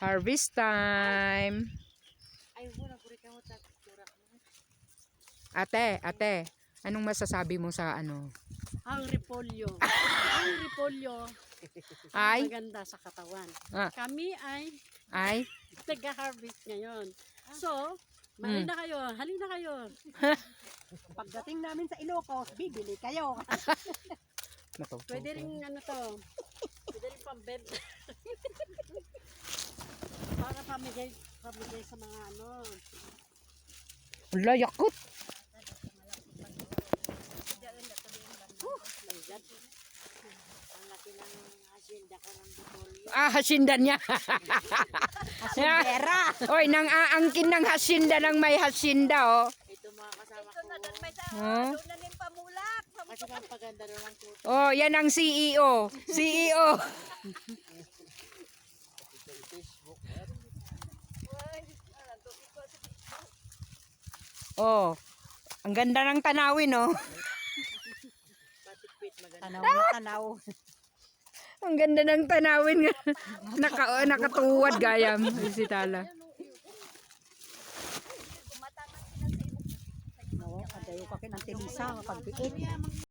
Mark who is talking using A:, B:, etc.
A: Harvest time. Ate, anong masasabi mo sa ano?
B: Ang repolyo. Ang repolyo
A: Ay?
B: maganda sa katawan.
A: Ah.
B: Kami
A: Ay?
B: nag-harvest ngayon. So, halina kayo.
C: Pagdating namin sa Ilocos, bibili kayo.
B: Pwede rin pwede rin pambenta. Para pamigay sa mga
A: Wala, yakot.
B: ang laki ng hacienda ko ng repolyo.
A: Hasinda niya.
C: Asindera.
A: Oy, nang aangkin ng hasinda ng may hasinda, oh.
B: Ito mga kasama ko.
A: Huh?
B: Kasi ang paganda doon ng tuto.
A: Oh, yan ang CEO. CEO. Oh, ang ganda ng tanawin, oh.
B: Patikpit maganda.
C: Tanaw na tanaw.
A: Ang ganda ng tanawin. Nakatuwad gayam si Tala.
C: Oo, kadayo ka kinang tinisa, pagbiit.